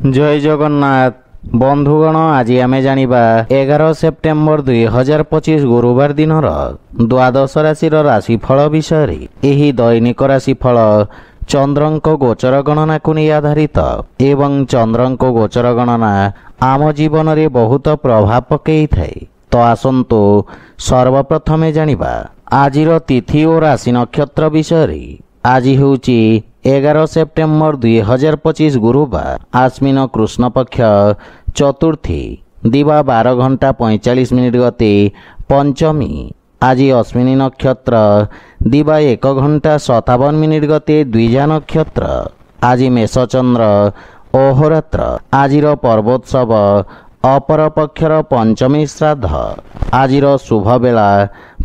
जय जगन्नाथ बंधुगण आज आम जानिबा 11 सेप्टेम्बर 2025 गुरुवार दिन द्वादश राशि राशिफल विषय। एही दैनिक राशिफल चंद्रंक गोचर गणना को नहीं आधारित एवं चंद्रंक गोचर गणना आम जीवन में बहुत प्रभाव पकई थाए। तो आसंतु सर्वप्रथमे जानिबा आजिर तिथि और राशि नक्षत्र विषय। आज होउची 11 सेप्टेम्बर 2025 गुरुवार आश्विन कृष्ण पक्ष चतुर्थी दिवा 12 घंटा 45 मिनिट गते पंचमी। आज अश्विनी नक्षत्र दिवा 1 घंटा 57 मिनिट गते द्विजा नक्षत्र। आज मेषचंद्र अहोरात्र। आजिर पर्वोत्सव अपर पक्षर पंचमी श्राद्ध। आजिर शुभ बेला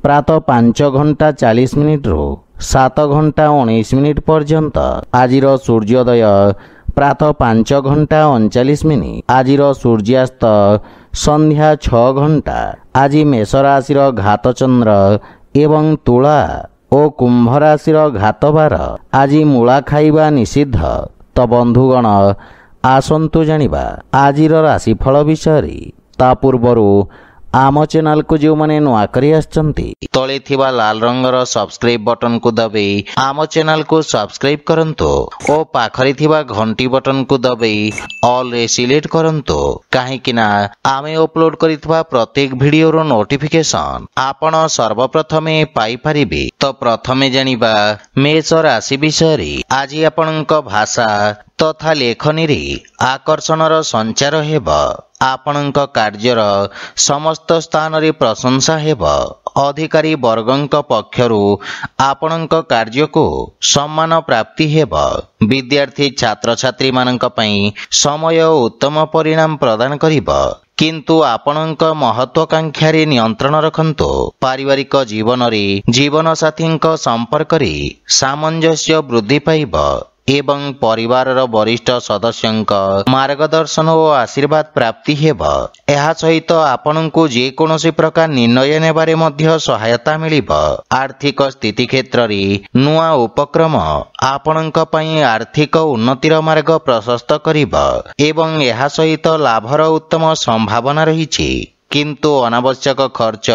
प्रातः 5 घंटा 40 मिनिट रु 7 घंटा 19 मिनिट पर्यंत। आजिर सूर्योदय प्रातः 5 घंटा 39 मिनिट। आजिर सूर्यास्त संध्या 6 घंटा। आज मेष राशि घात चंद्र एवं तुला और कुंभ राशि घात बार। आज मूला खाइबा निषिद्ध। तो बंधुगण आसंतु जानिबा आजिर राशिफल विषय। ता पूर्वरु आम चैनल को जो माने नुआ करी आछंती तले थिबा लाल रंगर सब्सक्राइब बटन को दबाई आम चैनल को सब्सक्राइब करंतो और पाखरे थिबा घंटी बटन को दबाई ऑल रे सिलेक्ट करंतो। काहे कि ना आमे अपलोड करितबा प्रत्येक वीडियो रो नोटिफिकेशन आपण सर्वप्रथमे पाई परिबे। तो प्रथमे जानिबा मेष राशि विषय। आज आपणक भाषा तथा लेखनी रे आकर्षणर संचार हेब। आपणक कार्यर समस्त स्थान रे प्रशंसा हेब। अधिकारी वर्गंक पक्षरु आपणक कार्य को सम्मान प्राप्ति हेब। विद्यार्थी छात्र छात्री मानक पई समय उत्तम परिणाम प्रदान करिब। किंतु आपणक महत्वाकांक्षा रे नियंत्रण रखंतो। पारिवारिक जीवन रे जीवन साथींक संपर्क रे सामंजस्य वृद्धि पाइब एवं परिवार वरिष्ठ सदस्यंक मार्गदर्शन और आशीर्वाद प्राप्ति हेब। एहा सहित आपनकु जे कोनोसी प्रकार निर्णय नेबारे मध्य सहायता मिलिब। आर्थिक स्थिति क्षेत्र रे नुआ उपक्रम आपनक पई आर्थिक उन्नतिर मार्ग प्रशस्त करिब एवं एहा सहित लाभर उत्तम संभावना रहिछि। किंतु अनावश्यक खर्च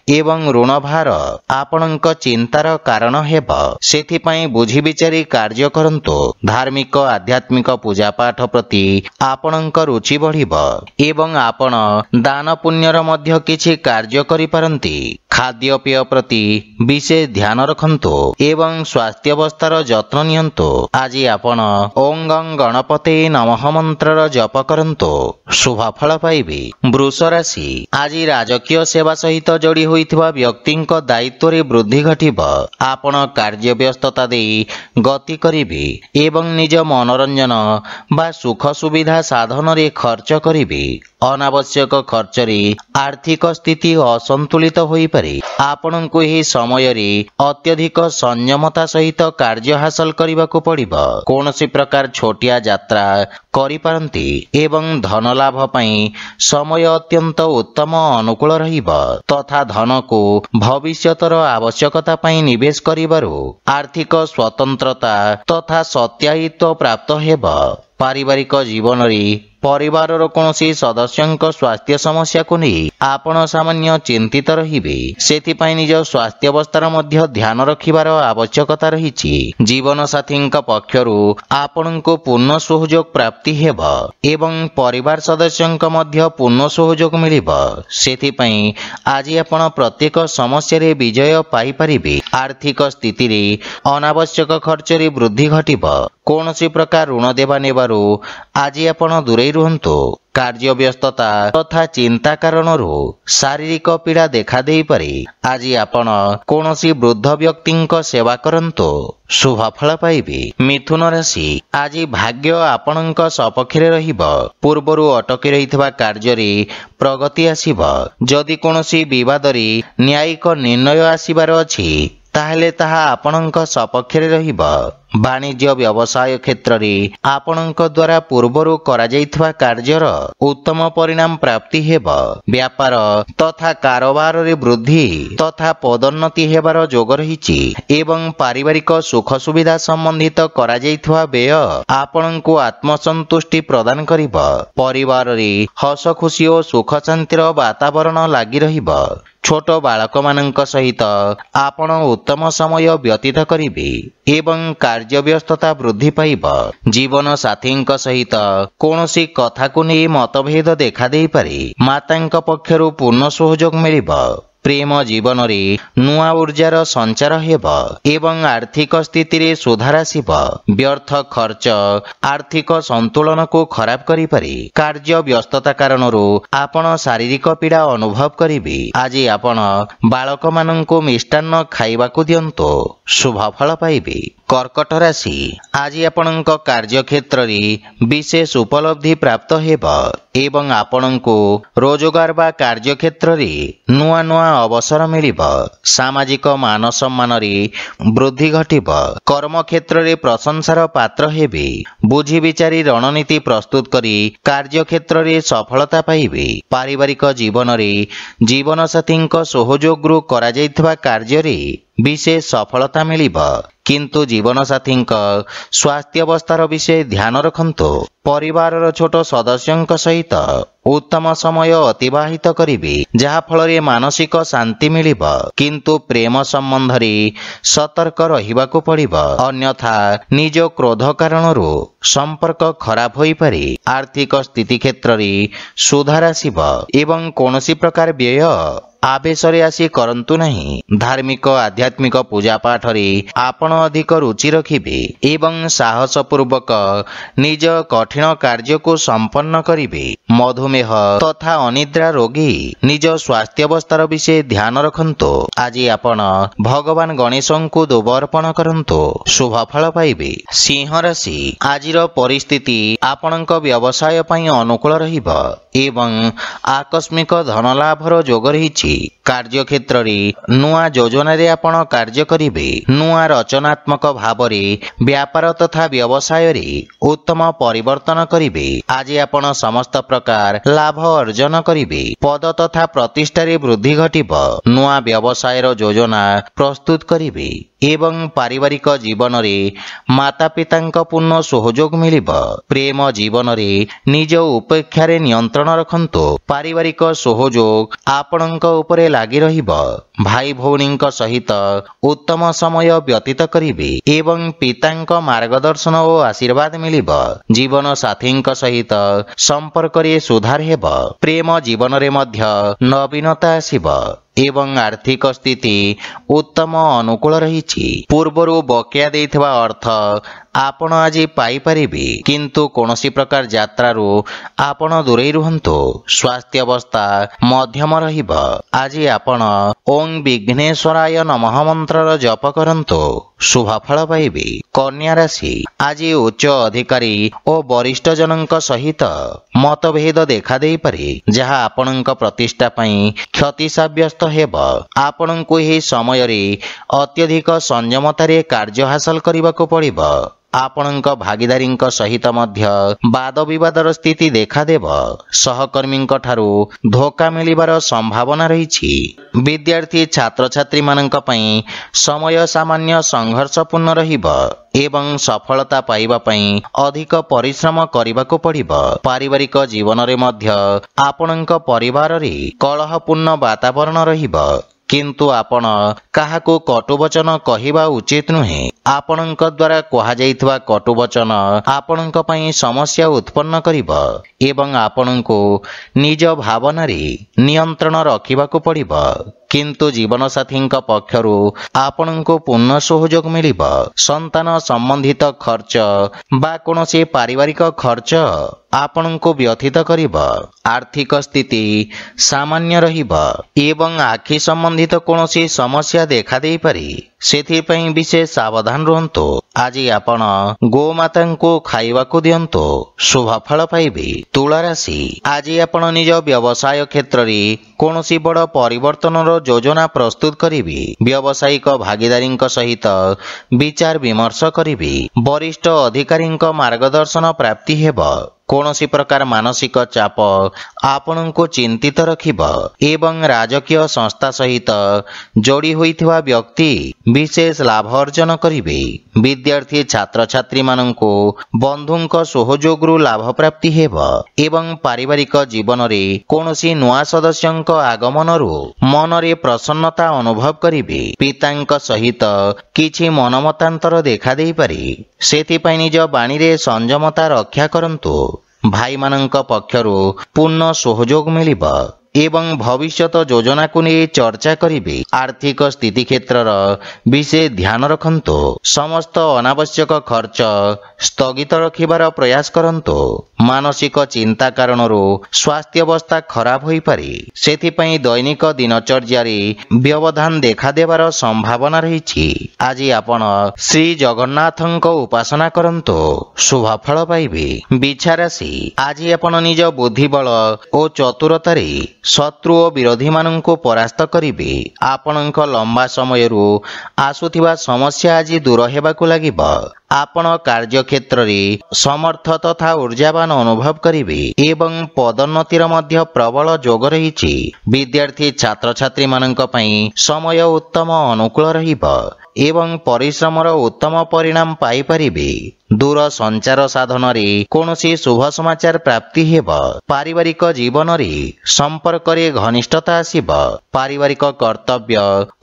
एवं ऋण भार आपणक चिंतार कारण हेब। सेथिपई बुझी विचारी कार्य करंतो। धार्मिक आध्यात्मिक पूजा पाठ प्रति आपणक रुचि बढ़िब एवं आपण दान पुण्यर मध्य किछि कार्य करि पारंती। खाद्य पेय प्रति विशेष ध्यान रखंतो एवं स्वास्थ्य अवस्थार जत्न नियंतो। आज आपण ओं गं गणपते नमः मंत्रर जप करंतो शुभ फल पाइबे। वृष राशि। आज राजकीय सेवा सहित जोड़ी होइथिबा व्यक्तिंक दायित्व रे वृद्धि घटिब। आपण कार्य व्यस्तता दे गति करिबे एवं निज मनोरंजन बा सुख सुविधा साधन रे खर्च करिबे। अनावश्यक खर्च रे आर्थिक स्थिति असंतुलित होई पारे। आपनकु एही समय रे अत्यधिक संयमता सहित कार्य हासिल करबाकू पड़िब। कोनोसी प्रकार छोटिया यात्रा करि पारंती एवं धन लाभ पई समय अत्यंत उत्तम अनुकूल रहिब तथा धन को भविष्यतर आवश्यकता पई निवेश करिबारु आर्थिक स्वतंत्रता तथा सत्यायित्व प्राप्त हेब। पारिवारिक जीवन रे परिवार कौनसी सदस्यंक स्वास्थ्य समस्या को नहीं आपण सामान्य चिंतित रहिबे। सेथिपई निज स्वास्थ्य अवस्थार मध्य ध्यान रखिबार आवश्यकता रहिछि। जीवन साथींक पक्षरु आपणको पूर्ण सहयोग प्राप्ति हेब एवं परिवार सदस्यंक मध्य पूर्ण सहयोग मिलिब। सेथिपई आज आपण प्रत्येक समस्या रे विजय पाई परिबे। आर्थिक स्थिति रे अनावश्यक खर्च रे वृद्धि घटिब। कौनसी प्रकार ऋण देवा नेबारु आज आपण दूरे रुहंतो। कार्य व्यस्तता तथा चिंता कारणरू शारीरिक पीड़ा देखा देई पारे। आज आपण कौनसी वृद्ध व्यक्तिंक सेवा करंतो शुभ फल पाइबे। मिथुन राशि। आज भाग्य आपणक सपक्षरे रहिब। पूर्वरु अटकी रहितबा कार्य रे प्रगति आसीब। जदि कौनसी विवाद रे न्यायिक निर्णय आसीबार अछि ताहले ताहा आपणक सपक्षरे रहिब। ବାଣିଜ୍ୟ ବ୍ୟବସାୟ କ୍ଷେତ୍ରରେ ଆପଣଙ୍କ ଦ୍ୱାରା ପୂର୍ବରୁ କରାଯାଇଥିବା କାର୍ଯ୍ୟର ଉତ୍ତମ ପରିଣାମ ପ୍ରାପ୍ତି ହେବ। ବ୍ୟାପାର ତଥା କାରବାରରେ ବୃଦ୍ଧି ତଥା ପଦୋନ୍ନତି ହେବାର ଯୋଗ ରହିଛି ଏବଂ ପାରିବାରିକ ସୁଖ ସୁବିଧା ସମ୍ବନ୍ଧିତ କରାଯାଇଥିବା ବ୍ୟୟ ଆପଣଙ୍କୁ ଆତ୍ମସନ୍ତୁଷ୍ଟି ପ୍ରଦାନ କରିବ। ପରିବାରରେ ହସ ଖୁସି ଓ ସୁଖ ଶାନ୍ତିର ବାତାବରଣ ଲାଗି ରହିବ। ଛୋଟ ବାଳକମାନଙ୍କ ସହିତ ଆପଣ ଉତ୍ତମ ସମୟ ବ୍ୟତୀତ କରିବେ ଏବଂ କାର୍ଯ୍ୟବ୍ୟସ୍ତତା ବୃଦ୍ଧି ପାଇବ। ଜୀବନ ସାଥୀଙ୍କ ସହିତ କୌଣସି କଥାକୁ ନେଇ ମତଭେଦ ଦେଖାଦେଇପାରେ। ମାତାଙ୍କ ପକ୍ଷରୁ ପୂର୍ଣ୍ଣ ସହଯୋଗ ମିଳିବ। ପ୍ରେମ ଜୀବନରେ ନୂଆ ଉର୍ଜାର ସଞ୍ଚାର ହେବ ଏବଂ ଆର୍ଥିକ ସ୍ଥିତିରେ ସୁଧାର ଆସିବ। ବ୍ୟର୍ଥ ଖର୍ଚ୍ଚ ଆର୍ଥିକ ସନ୍ତୁଳନକୁ ଖରାପ କରିପାରେ। କାର୍ଯ୍ୟ ବ୍ୟସ୍ତତା କାରଣରୁ ଆପଣ ଶାରୀରିକ ପୀଡ଼ା ଅନୁଭବ କରିବେ। ଆଜି ଆପଣ ବାଳକମାନଙ୍କୁ ମିଷ୍ଟାନ୍ନ ଖାଇବାକୁ ଦିଅନ୍ତୁ, ଶୁଭ ଫଳ ପାଇବେ। କର୍କଟ ରାଶି, ଆଜି ଆପଣଙ୍କ କାର୍ଯ୍ୟକ୍ଷେତ୍ରରେ ବିଶେଷ ଉପଲବ୍ଧି ପ୍ରାପ୍ତ ହେବ ଏବଂ ଆପଣଙ୍କୁ ରୋଜଗାର ବା କାର୍ଯ୍ୟକ୍ଷେତ୍ରରେ ନୂଆ ନୂଆ ଅବସର ମିଳିବ। ସାମାଜିକ ମାନ ସମ୍ମାନରେ ବୃଦ୍ଧି ଘଟିବ। କର୍ମକ୍ଷେତ୍ରରେ ପ୍ରଶଂସାର ପାତ୍ର ହେବେ। ବୁଝି ବିଚାରି ରଣନୀତି ପ୍ରସ୍ତୁତ କରି କାର୍ଯ୍ୟକ୍ଷେତ୍ରରେ ସଫଳତା ପାଇବେ। ପାରିବାରିକ ଜୀବନରେ ଜୀବନସାଥୀଙ୍କ ସହଯୋଗରୁ କରାଯାଇଥିବା କାର୍ଯ୍ୟରେ ବିଶେଷ ସଫଳତା ମିଳିବ, କିନ୍ତୁ ଜୀବନସାଥୀଙ୍କ ସ୍ୱାସ୍ଥ୍ୟାବସ୍ଥାର ବିଷୟ ଧ୍ୟାନ ରଖନ୍ତୁ। ପରିବାରର ଛୋଟ ସଦସ୍ୟଙ୍କ ସହିତ ଉତ୍ତମ ସମୟ ଅତିବାହିତ କରିବେ, ଯାହା ଫଳରେ ମାନସିକ ଶାନ୍ତି ମିଳିବ, କିନ୍ତୁ ପ୍ରେମ ସମ୍ବନ୍ଧରେ ସତର୍କ ରହିବାକୁ ପଡ଼ିବ, ଅନ୍ୟଥା ନିଜ କ୍ରୋଧ କାରଣରୁ ସମ୍ପର୍କ ଖରାପ ହୋଇପାରେ। ଆର୍ଥିକ ସ୍ଥିତି କ୍ଷେତ୍ରରେ ସୁଧାର ଆସିବ ଏବଂ କୌଣସି ପ୍ରକାର ବ୍ୟୟ ଆବେଶରେ ଆସି କରନ୍ତୁ ନାହିଁ। ଧାର୍ମିକ ଆଧ୍ୟାତ୍ମିକ ପୂଜା ପାଠରେ ଆପଣ ଅଧିକ ରୁଚି ରଖିବେ ଏବଂ ସାହସପୂର୍ବକ ନିଜ କଠିନ କାର୍ଯ୍ୟକୁ ସମ୍ପନ୍ନ କରିବେ। ମଧୁମେହ ତଥା ଅନିଦ୍ରା ରୋଗୀ ନିଜ ସ୍ୱାସ୍ଥ୍ୟାବସ୍ଥାର ବିଷୟ ଧ୍ୟାନ ରଖନ୍ତୁ। ଆଜି ଆପଣ ଭଗବାନ ଗଣେଶଙ୍କୁ ଦୁବ ଅର୍ପଣ କରନ୍ତୁ, ଶୁଭ ଫଳ ପାଇବେ। ସିଂହ ରାଶି, ଆଜିର ପରିସ୍ଥିତି ଆପଣଙ୍କ ବ୍ୟବସାୟ ପାଇଁ ଅନୁକୂଳ ରହିବ ଏବଂ ଆକସ୍ମିକ ଧନଲାଭର ଯୋଗ ରହିଛି। କାର୍ଯ୍ୟକ୍ଷେତ୍ରରେ ନୂଆ ଯୋଜନାରେ ଆପଣ କାର୍ଯ୍ୟ କରିବେ। ନୂଆ ରଚନାତ୍ମକ ଭାବରେ ବ୍ୟାପାର ତଥା ବ୍ୟବସାୟରେ ଉତ୍ତମ ପରିବର୍ତ୍ତନ କରିବେ। ଆଜି ଆପଣ ସମସ୍ତ ପ୍ରକାର ଲାଭ ଅର୍ଜନ କରିବେ। ପଦ ତଥା ପ୍ରତିଷ୍ଠାରେ ବୃଦ୍ଧି ଘଟିବ। ନୂଆ ବ୍ୟବସାୟର ଯୋଜନା ପ୍ରସ୍ତୁତ କରିବେ ଏବଂ ପାରିବାରିକ ଜୀବନରେ ମାତାପିତାଙ୍କ ପୂର୍ଣ୍ଣ ସହଯୋଗ ମିଳିବ। ପ୍ରେମ ଜୀବନରେ ନିଜ ଉପେକ୍ଷାରେ ନିୟନ୍ତ୍ରଣ ରଖନ୍ତୁ। ପାରିବାରିକ ସହଯୋଗ ଆପଣଙ୍କ ଉପରେ ଲାଗି ରହିବ। ଭାଇ ଭଉଣୀଙ୍କ ସହିତ ଉତ୍ତମ ସମୟ ବ୍ୟତୀତ କରିବେ ଏବଂ ପିତାଙ୍କ ମାର୍ଗଦର୍ଶନ ଓ ଆଶୀର୍ବାଦ ମିଳିବ। ଜୀବନ ସାଥୀଙ୍କ ସହିତ ସମ୍ପର୍କରେ ସୁଧାର ହେବ। ପ୍ରେମ ଜୀବନରେ ମଧ୍ୟ ନବୀନତା ଆସିବ ଏବଂ ଆର୍ଥିକ ସ୍ଥିତି ଉତ୍ତମ ଅନୁକୂଳ ରହିଛି। ପୂର୍ବରୁ ବକେୟା ଦେଇଥିବା ଅର୍ଥ ଆପଣ ଆଜି ପାଇପାରିବେ, କିନ୍ତୁ କୌଣସି ପ୍ରକାର ଯାତ୍ରାରୁ ଆପଣ ଦୂରେଇ ରୁହନ୍ତୁ। ସ୍ୱାସ୍ଥ୍ୟାବସ୍ଥା ମଧ୍ୟମ ରହିବ। ଆଜି ଆପଣ ଓଂ ବିଘ୍ନେଶ୍ୱରାୟ ନମଃ ମନ୍ତ୍ରର ଜପ କରନ୍ତୁ, ଶୁଭ ଫଳ ପାଇବେ। କନ୍ୟା ରାଶି, ଆଜି ଉଚ୍ଚ ଅଧିକାରୀ ଓ ବରିଷ୍ଠ ଜନଙ୍କ ସହିତ ମତଭେଦ ଦେଖାଦେଇପାରେ, ଯାହା ଆପଣଙ୍କ ପ୍ରତିଷ୍ଠା ପାଇଁ କ୍ଷତି ସାବ୍ୟସ୍ତ ହେବ। ଆପଣଙ୍କୁ ଏହି ସମୟରେ ଅତ୍ୟଧିକ ସଂଯମତାରେ କାର୍ଯ୍ୟ ହାସଲ କରିବାକୁ ପଡ଼ିବ। ଆପଣଙ୍କ ଭାଗିଦାରୀଙ୍କ ସହିତ ମଧ୍ୟ ବାଦ ବିବାଦର ସ୍ଥିତି ଦେଖାଦେବ। ସହକର୍ମୀଙ୍କ ଠାରୁ ଧୋକା ମିଳିବାର ସମ୍ଭାବନା ରହିଛି। ବିଦ୍ୟାର୍ଥୀ ଛାତ୍ରଛାତ୍ରୀମାନଙ୍କ ପାଇଁ ସମୟ ସାମାନ୍ୟ ସଂଘର୍ଷପୂର୍ଣ୍ଣ ରହିବ ଏବଂ ସଫଳତା ପାଇବା ପାଇଁ ଅଧିକ ପରିଶ୍ରମ କରିବାକୁ ପଡ଼ିବ। ପାରିବାରିକ ଜୀବନରେ ମଧ୍ୟ ଆପଣଙ୍କ ପରିବାରରେ କଳହପୂର୍ଣ୍ଣ ବାତାବରଣ ରହିବ, କିନ୍ତୁ ଆପଣ କାହାକୁ କଟୁବଚନ କହିବା ଉଚିତ ନୁହେଁ। ଆପଣଙ୍କ ଦ୍ୱାରା କୁହାଯାଇଥିବା କଟୁବଚନ ଆପଣଙ୍କ ପାଇଁ ସମସ୍ୟା ଉତ୍ପନ୍ନ କରିବ ଏବଂ ଆପଣଙ୍କୁ ନିଜ ଭାବନାରେ ନିୟନ୍ତ୍ରଣ ରଖିବାକୁ ପଡ଼ିବ, କିନ୍ତୁ ଜୀବନସାଥୀଙ୍କ ପକ୍ଷରୁ ଆପଣଙ୍କୁ ପୂର୍ଣ୍ଣ ସହଯୋଗ ମିଳିବ। ସନ୍ତାନ ସମ୍ବନ୍ଧିତ ଖର୍ଚ୍ଚ ବା କୌଣସି ପାରିବାରିକ ଖର୍ଚ୍ଚ ଆପଣଙ୍କୁ ବ୍ୟଥିତ କରିବ। ଆର୍ଥିକ ସ୍ଥିତି ସାମାନ୍ୟ ରହିବ ଏବଂ ଆଖି ସମ୍ବନ୍ଧିତ କୌଣସି ସମସ୍ୟା ଦେଖାଦେଇପାରେ, ସେଥିପାଇଁ ବିଶେଷ ସାବଧାନ ରୁହନ୍ତୁ। ଆଜି ଆପଣ ଗୋମାତାଙ୍କୁ ଖାଇବାକୁ ଦିଅନ୍ତୁ, ଶୁଭ ଫଳ ପାଇବେ। ତୁଳା ରାଶି, ଆଜି ଆପଣ ନିଜ ବ୍ୟବସାୟ କ୍ଷେତ୍ରରେ କୌଣସି ବଡ଼ ପରିବର୍ତ୍ତନର ଯୋଜନା ପ୍ରସ୍ତୁତ କରିବି। ବ୍ୟବସାୟିକ ଭାଗିଦାରୀଙ୍କ ସହିତ ବିଚାର ବିମର୍ଶ କରିବି। ବରିଷ୍ଠ ଅଧିକାରୀଙ୍କ ମାର୍ଗଦର୍ଶନ ପ୍ରାପ୍ତି ହେବ। କୌଣସି ପ୍ରକାର ମାନସିକ ଚାପ ଆପଣଙ୍କୁ ଚିନ୍ତିତ ରଖିବ ଏବଂ ରାଜକୀୟ ସଂସ୍ଥା ସହିତ ଯୋଡ଼ି ହୋଇଥିବା ବ୍ୟକ୍ତି ବିଶେଷ ଲାଭ ଅର୍ଜନ କରିବେ। ବିଦ୍ୟାର୍ଥୀ ଛାତ୍ରଛାତ୍ରୀମାନଙ୍କୁ ବନ୍ଧୁଙ୍କ ସହଯୋଗରୁ ଲାଭ ପ୍ରାପ୍ତି ହେବ ଏବଂ ପାରିବାରିକ ଜୀବନରେ କୌଣସି ନୂଆ ସଦସ୍ୟଙ୍କ ଆଗମନରୁ ମନରେ ପ୍ରସନ୍ନତା ଅନୁଭବ କରିବେ। ପିତାଙ୍କ ସହିତ କିଛି ମନମତାନ୍ତର ଦେଖାଦେଇପାରେ, ସେଥିପାଇଁ ନିଜ ବାଣୀରେ ସଂଯମତା ରକ୍ଷା କରନ୍ତୁ। ଭାଇମାନଙ୍କ ପକ୍ଷରୁ ପୂର୍ଣ୍ଣ ସହଯୋଗ ମିଳିବ ଏବଂ ଭବିଷ୍ୟତ ଯୋଜନାକୁ ନେଇ ଚର୍ଚ୍ଚା କରିବେ। ଆର୍ଥିକ ସ୍ଥିତି କ୍ଷେତ୍ରର ବିଶେଷ ଧ୍ୟାନ ରଖନ୍ତୁ। ସମସ୍ତ ଅନାବଶ୍ୟକ ଖର୍ଚ୍ଚ ସ୍ଥଗିତ ରଖିବାର ପ୍ରୟାସ କରନ୍ତୁ। ମାନସିକ ଚିନ୍ତା କାରଣରୁ ସ୍ୱାସ୍ଥ୍ୟାବସ୍ଥା ଖରାପ ହୋଇପାରେ, ସେଥିପାଇଁ ଦୈନିକ ଦିନଚର୍ଯ୍ୟାରେ ବ୍ୟବଧାନ ଦେଖାଦେବାର ସମ୍ଭାବନା ରହିଛି। ଆଜି ଆପଣ ଶ୍ରୀ ଜଗନ୍ନାଥଙ୍କ ଉପାସନା କରନ୍ତୁ, ଶୁଭଫଳ ପାଇବେ। ବିଛା ରାଶି, ଆଜି ଆପଣ ନିଜ ବୁଦ୍ଧିବଳ ଓ ଚତୁରତାରେ ଶତ୍ରୁ ଓ ବିରୋଧୀମାନଙ୍କୁ ପରାସ୍ତ କରିବେ। ଆପଣଙ୍କ ଲମ୍ବା ସମୟରୁ ଆସୁଥିବା ସମସ୍ୟା ଆଜି ଦୂର ହେବାକୁ ଲାଗିବ। ଆପଣ କାର୍ଯ୍ୟକ୍ଷେତ୍ରରେ ସମର୍ଥ ତଥା ଊର୍ଜାବାନ ଅନୁଭବ କରିବେ ଏବଂ ପଦୋନ୍ନତିର ମଧ୍ୟ ପ୍ରବଳ ଯୋଗ ରହିଛି। ବିଦ୍ୟାର୍ଥୀ ଛାତ୍ରଛାତ୍ରୀମାନଙ୍କ ପାଇଁ ସମୟ ଉତ୍ତମ ଅନୁକୂଳ ରହିବ ଏବଂ ପରିଶ୍ରମର ଉତ୍ତମ ପରିଣାମ ପାଇପାରିବେ। ଦୂର ସଞ୍ଚାର ସାଧନରେ କୌଣସି ଶୁଭ ସମାଚାର ପ୍ରାପ୍ତି ହେବ। ପାରିବାରିକ ଜୀବନରେ ସମ୍ପର୍କରେ ଘନିଷ୍ଠତା ଆସିବ। ପାରିବାରିକ କର୍ତ୍ତବ୍ୟ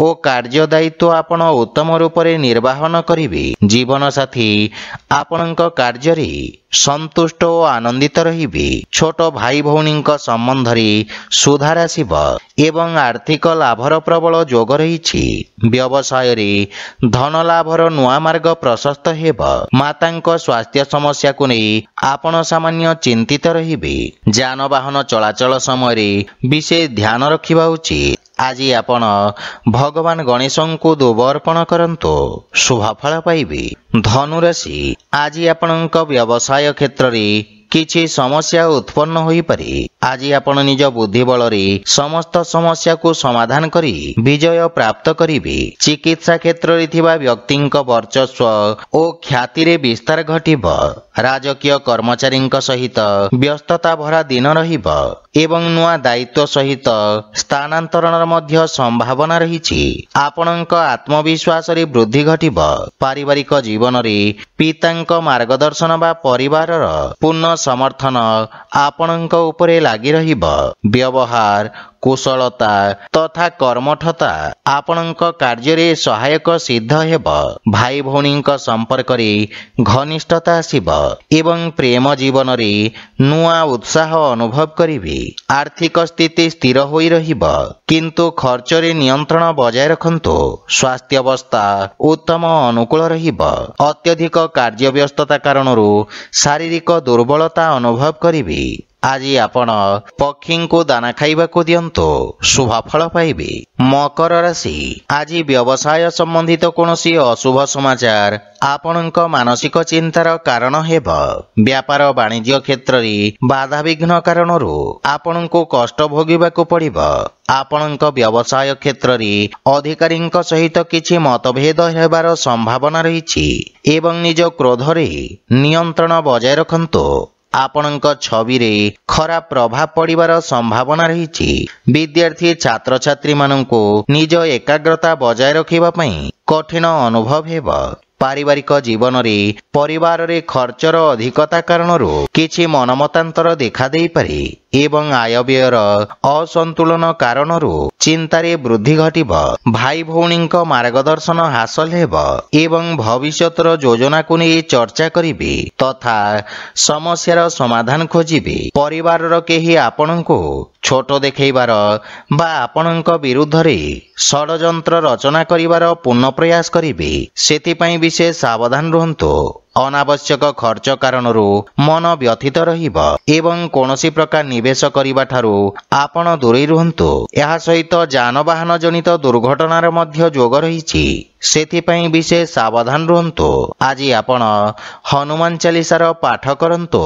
ଓ କାର୍ଯ୍ୟ ଦାୟିତ୍ୱ ଆପଣ ଉତ୍ତମ ରୂପରେ ନିର୍ବାହନ କରିବେ। ଜୀବନସାଥୀ ଆପଣଙ୍କ କାର୍ଯ୍ୟରେ ସନ୍ତୁଷ୍ଟ ଓ ଆନନ୍ଦିତ ରହିବେ। ଛୋଟ ଭାଇ ଭଉଣୀଙ୍କ ସମ୍ବନ୍ଧରେ ସୁଧାର ଆସିବ ଏବଂ ଆର୍ଥିକ ଲାଭର ପ୍ରବଳ ଯୋଗ ରହିଛି। ବ୍ୟବସାୟରେ ଧନ ଲାଭର ନୂଆ ମାର୍ଗ ପ୍ରଶସ୍ତ ହେବ। ମାତାଙ୍କ ସ୍ୱାସ୍ଥ୍ୟ ସମସ୍ୟାକୁ ନେଇ ଆପଣ ସାମାନ୍ୟ ଚିନ୍ତିତ ରହିବେ। ଯାନବାହନ ଚଳାଚଳ ସମୟରେ ବିଶେଷ ଧ୍ୟାନ ରଖିବା ଉଚିତ। ଆଜି ଆପଣ ଭଗବାନ ଗଣେଶଙ୍କୁ ଦୁବ ଅର୍ପଣ କରନ୍ତୁ, ଶୁଭଫଳ ପାଇବେ। ଧନୁରାଶି, ଆଜି ଆପଣଙ୍କ ବ୍ୟବସାୟ କ୍ଷେତ୍ରରେ କିଛି ସମସ୍ୟା ଉତ୍ପନ୍ନ ହୋଇପାରେ। ଆଜି ଆପଣ ନିଜ ବୁଦ୍ଧି ବଳରେ ସମସ୍ତ ସମସ୍ୟାକୁ ସମାଧାନ କରି ବିଜୟ ପ୍ରାପ୍ତ କରିବେ। ଚିକିତ୍ସା କ୍ଷେତ୍ରରେ ଥିବା ବ୍ୟକ୍ତିଙ୍କ ବର୍ଚସ୍ୱ ଓ ଖ୍ୟାତିରେ ବିସ୍ତାର ଘଟିବ। ରାଜକୀୟ କର୍ମଚାରୀଙ୍କ ସହିତ ବ୍ୟସ୍ତତା ଭରା ଦିନ ରହିବ ଏବଂ ନୂଆ ଦାୟିତ୍ୱ ସହିତ ସ୍ଥାନାନ୍ତରଣର ମଧ୍ୟ ସମ୍ଭାବନା ରହିଛି। ଆପଣଙ୍କ ଆତ୍ମବିଶ୍ୱାସରେ ବୃଦ୍ଧି ଘଟିବ। ପାରିବାରିକ ଜୀବନରେ ପିତାଙ୍କ ମାର୍ଗଦର୍ଶନ ବା ପରିବାରର ପୂର୍ଣ୍ଣ ସମର୍ଥନ ଆପଣଙ୍କ ଉପରେ ଲାଗି ରହିବ। ବ୍ୟବହାର କୁଶଳତା ତଥା କର୍ମଠତା ଆପଣଙ୍କ କାର୍ଯ୍ୟରେ ସହାୟକ ସିଦ୍ଧ ହେବ। ଭାଇ ଭଉଣୀଙ୍କ ସମ୍ପର୍କରେ ଘନିଷ୍ଠତା ଆସିବ ଏବଂ ପ୍ରେମ ଜୀବନରେ ନୂଆ ଉତ୍ସାହ ଅନୁଭବ କରିବେ। ଆର୍ଥିକ ସ୍ଥିତି ସ୍ଥିର ହୋଇ ରହିବ, କିନ୍ତୁ ଖର୍ଚ୍ଚରେ ନିୟନ୍ତ୍ରଣ ବଜାୟ ରଖନ୍ତୁ। ସ୍ୱାସ୍ଥ୍ୟାବସ୍ଥା ଉତ୍ତମ ଅନୁକୂଳ ରହିବ। ଅତ୍ୟଧିକ କାର୍ଯ୍ୟବ୍ୟସ୍ତତା କାରଣରୁ ଶାରୀରିକ ଦୁର୍ବଳତା ଅନୁଭବ କରିବେ। ଆଜି ଆପଣ ପକ୍ଷୀଙ୍କୁ ଦାନା ଖାଇବାକୁ ଦିଅନ୍ତୁ, ଶୁଭଫଳ ପାଇବେ। ମକର ରାଶି, ଆଜି ବ୍ୟବସାୟ ସମ୍ବନ୍ଧିତ କୌଣସି ଅଶୁଭ ସମାଚାର ଆପଣଙ୍କ ମାନସିକ ଚିନ୍ତାର କାରଣ ହେବ। ବ୍ୟାପାର ବାଣିଜ୍ୟ କ୍ଷେତ୍ରରେ ବାଧାବିଘ୍ନ କାରଣରୁ ଆପଣଙ୍କୁ କଷ୍ଟ ଭୋଗିବାକୁ ପଡ଼ିବ। ଆପଣଙ୍କ ବ୍ୟବସାୟ କ୍ଷେତ୍ରରେ ଅଧିକାରୀଙ୍କ ସହିତ କିଛି ମତଭେଦ ହେବାର ସମ୍ଭାବନା ରହିଛି ଏବଂ ନିଜ କ୍ରୋଧରେ ନିୟନ୍ତ୍ରଣ ବଜାୟ ରଖନ୍ତୁ। ଆପଣଙ୍କ ଛବିରେ ଖରାପ ପ୍ରଭାବ ପଡ଼ିବାର ସମ୍ଭାବନା ରହିଛି। ବିଦ୍ୟାର୍ଥୀ ଛାତ୍ରଛାତ୍ରୀମାନଙ୍କୁ ନିଜ ଏକାଗ୍ରତା ବଜାୟ ରଖିବା ପାଇଁ କଠିନ ଅନୁଭବ ହେବ। ପାରିବାରିକ ଜୀବନରେ ପରିବାରରେ ଖର୍ଚ୍ଚର ଅଧିକତା କାରଣରୁ କିଛି ମନମତାନ୍ତର ଦେଖାଦେଇପାରେ ଏବଂ ଆୟବ୍ୟୟର ଅସନ୍ତୁଳନ କାରଣରୁ ଚିନ୍ତାରେ ବୃଦ୍ଧି ଘଟିବ। ଭାଇ ଭଉଣୀଙ୍କ ମାର୍ଗଦର୍ଶନ ହାସଲ ହେବ ଏବଂ ଭବିଷ୍ୟତର ଯୋଜନାକୁ ନେଇ ଚର୍ଚ୍ଚା କରିବେ ତଥା ସମସ୍ୟାର ସମାଧାନ ଖୋଜିବେ। ପରିବାରର କେହି ଆପଣଙ୍କୁ ଛୋଟ ଦେଖାଇବାର ବା ଆପଣଙ୍କ ବିରୁଦ୍ଧରେ ଷଡ଼ଯନ୍ତ୍ର ରଚନା କରିବାର ପୂର୍ଣ୍ଣ ପ୍ରୟାସ କରିବେ, ସେଥିପାଇଁ ବିଶେଷ ସାବଧାନ ରୁହନ୍ତୁ। ଅନାବଶ୍ୟକ ଖର୍ଚ୍ଚ କାରଣରୁ ମନ ବ୍ୟଥିତ ରହିବ ଏବଂ କୌଣସି ପ୍ରକାର ନିବେଶ କରିବା ଠାରୁ ଆପଣ ଦୂରେଇ ରୁହନ୍ତୁ। ଏହା ସହିତ ଯାନବାହନ ଜନିତ ଦୁର୍ଘଟଣାର ମଧ୍ୟ ଯୋଗ ରହିଛି, ସେଥିପାଇଁ ବିଶେଷ ସାବଧାନ ରୁହନ୍ତୁ। ଆଜି ଆପଣ ହନୁମାନ ଚାଳିଶାର ପାଠ କରନ୍ତୁ,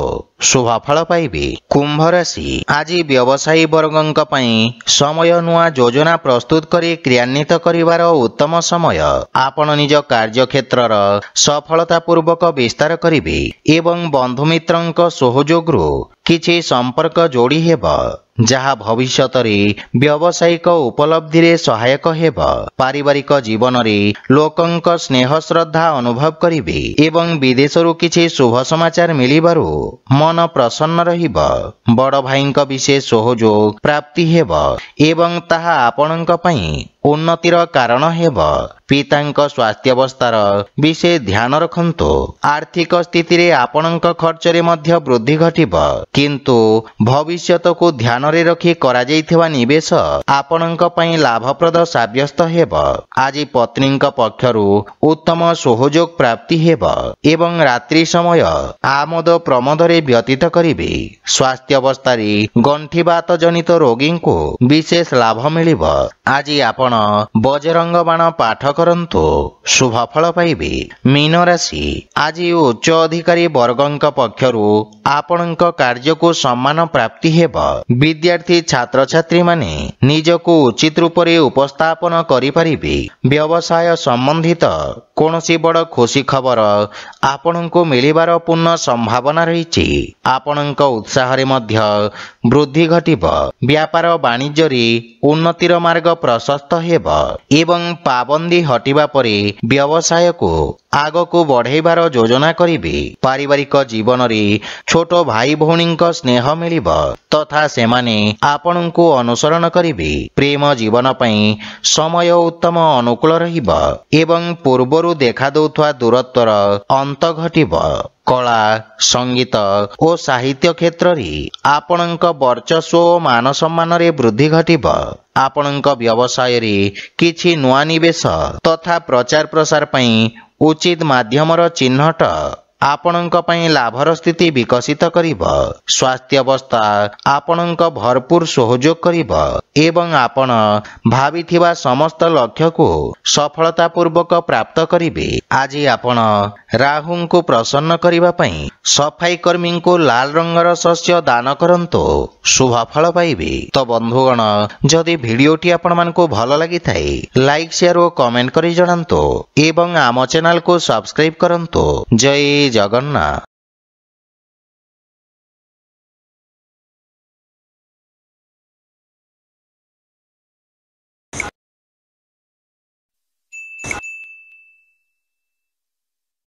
ଶୁଭ ଫଳ ପାଇବେ। କୁମ୍ଭ ରାଶି, ଆଜି ବ୍ୟବସାୟୀ ବର୍ଗଙ୍କ ପାଇଁ ସମୟ ନୂଆ ଯୋଜନା ପ୍ରସ୍ତୁତ କରି କ୍ରିୟାନ୍ୱିତ କରିବାର ଉତ୍ତମ ସମୟ। ଆପଣ ନିଜ କାର୍ଯ୍ୟକ୍ଷେତ୍ରର ସଫଳତା ପୂର୍ବକ ବିସ୍ତାର କରିବେ ଏବଂ ବନ୍ଧୁମିତ୍ରଙ୍କ ସହଯୋଗରୁ କିଛି ସମ୍ପର୍କ ଯୋଡ଼ି ହେବ, ଯାହା ଭବିଷ୍ୟତରେ ବ୍ୟବସାୟିକ ଉପଲବ୍ଧିରେ ସହାୟକ ହେବ। ପାରିବାରିକ ଜୀବନରେ ଲୋକଙ୍କ ସ୍ନେହ ଶ୍ରଦ୍ଧା ଅନୁଭବ କରିବେ ଏବଂ ବିଦେଶରୁ କିଛି ଶୁଭ ସମାଚାର ମିଳିବାରୁ ମନ ପ୍ରସନ୍ନ ରହିବ। ବଡ଼ ଭାଇଙ୍କ ବିଶେଷ ସହଯୋଗ ପ୍ରାପ୍ତି ହେବ ଏବଂ ତାହା ଆପଣଙ୍କ ପାଇଁ ଉନ୍ନତିର କାରଣ ହେବ। ପିତାଙ୍କ ସ୍ୱାସ୍ଥ୍ୟାବସ୍ଥାର ବିଶେଷ ଧ୍ୟାନ ରଖନ୍ତୁ। ଆର୍ଥିକ ସ୍ଥିତିରେ ଆପଣଙ୍କ ଖର୍ଚ୍ଚରେ ମଧ୍ୟ ବୃଦ୍ଧି ଘଟିବ, କିନ୍ତୁ ଭବିଷ୍ୟତକୁ ଧ୍ୟାନରେ ରଖି କରାଯାଇଥିବା ନିବେଶ ଆପଣଙ୍କ ପାଇଁ ଲାଭପ୍ରଦ ସାବ୍ୟସ୍ତ ହେବ। ଆଜି ପତ୍ନୀଙ୍କ ପକ୍ଷରୁ ଉତ୍ତମ ସହଯୋଗ ପ୍ରାପ୍ତି ହେବ ଏବଂ ରାତ୍ରି ସମୟ ଆମୋଦ ପ୍ରମୋଦରେ ବ୍ୟତୀତ କରିବେ। ସ୍ୱାସ୍ଥ୍ୟାବସ୍ଥାରେ ଗଣ୍ଠିବାତ ଜନିତ ରୋଗୀଙ୍କୁ ବିଶେଷ ଲାଭ ମିଳିବ। ଆଜି ଆପଣ ବଜରଙ୍ଗ ବାଣ ପାଠ କରନ୍ତୁ, ଶୁଭ ଫଳ ପାଇବେ। ମୀନ ରାଶି, ଆଜି ଉଚ୍ଚ ଅଧିକାରୀ ବର୍ଗଙ୍କ ପକ୍ଷରୁ ଆପଣଙ୍କ କାର୍ଯ୍ୟକୁ ସମ୍ମାନ ପ୍ରାପ୍ତି ହେବ। ବିଦ୍ୟାର୍ଥୀ ଛାତ୍ରଛାତ୍ରୀମାନେ ନିଜକୁ ଉଚିତ ରୂପରେ ଉପସ୍ଥାପନ କରିପାରିବେ। ବ୍ୟବସାୟ ସମ୍ବନ୍ଧିତ କୌଣସି ବଡ଼ ଖୁସି ଖବର ଆପଣଙ୍କୁ ମିଳିବାର ପୂର୍ଣ୍ଣ ସମ୍ଭାବନା ରହିଛି। ଆପଣଙ୍କ ଉତ୍ସାହରେ ମଧ୍ୟ ବୃଦ୍ଧି ଘଟିବ। ବ୍ୟାପାର ବାଣିଜ୍ୟରେ ଉନ୍ନତିର ମାର୍ଗ ପ୍ରଶସ୍ତ ହେବ ଏବଂ ପାବନ୍ଦୀ ହଟିବା ପରେ ବ୍ୟବସାୟକୁ ଆଗକୁ ବଢ଼ାଇବାର ଯୋଜନା କରିବେ। ପାରିବାରିକ ଜୀବନରେ ଛୋଟ ଭାଇ ଭଉଣୀଙ୍କ ସ୍ନେହ ମିଳିବ ତଥା ସେମାନେ ଆପଣଙ୍କୁ ଅନୁସରଣ କରିବେ। ପ୍ରେମ ଜୀବନ ପାଇଁ ସମୟ ଉତ୍ତମ ଅନୁକୂଳ ରହିବ ଏବଂ ପୂର୍ବରୁ ଦେଖାଦେଉଥିବା ଦୂରତ୍ୱର ଅନ୍ତ ଘଟିବ। କଳା, ସଙ୍ଗୀତ ଓ ସାହିତ୍ୟ କ୍ଷେତ୍ରରେ ଆପଣଙ୍କ ବର୍ଚସ୍ୱ ଓ ମାନ ସମ୍ମାନରେ ବୃଦ୍ଧି ଘଟିବ। ଆପଣଙ୍କ ବ୍ୟବସାୟରେ କିଛି ନୂଆ ନିବେଶ ତଥା ପ୍ରଚାର ପ୍ରସାର ପାଇଁ ଉଚିତ ମାଧ୍ୟମର ଚିହ୍ନଟ ଆପଣଙ୍କ ପାଇଁ ଲାଭର ସ୍ଥିତି ବିକଶିତ କରିବ। ସ୍ୱାସ୍ଥ୍ୟାବସ୍ଥା ଆପଣଙ୍କ ଭରପୁର ସହଯୋଗ କରିବ ଏବଂ ଆପଣ ଭାବିଥିବା ସମସ୍ତ ଲକ୍ଷ୍ୟକୁ ସଫଳତାପୂର୍ବକ ପ୍ରାପ୍ତ କରିବେ। ଆଜି ଆପଣ ରାହୁଙ୍କୁ ପ୍ରସନ୍ନ କରିବା ପାଇଁ ସଫାଇ କର୍ମୀଙ୍କୁ ଲାଲ ରଙ୍ଗର ଶସ୍ୟ ଦାନ କରନ୍ତୁ, ଶୁଭ ଫଳ ପାଇବେ। ତ ବନ୍ଧୁଗଣ, ଯଦି ଭିଡ଼ିଓଟି ଆପଣମାନଙ୍କୁ ଭଲ ଲାଗିଥାଏ ଲାଇକ୍, ସେୟାର ଓ କମେଣ୍ଟ କରି ଜଣାନ୍ତୁ ଏବଂ ଆମ ଚ୍ୟାନେଲକୁ ସବସ୍କ୍ରାଇବ କରନ୍ତୁ। ଜୟ ଜଗନ୍ନାଥ।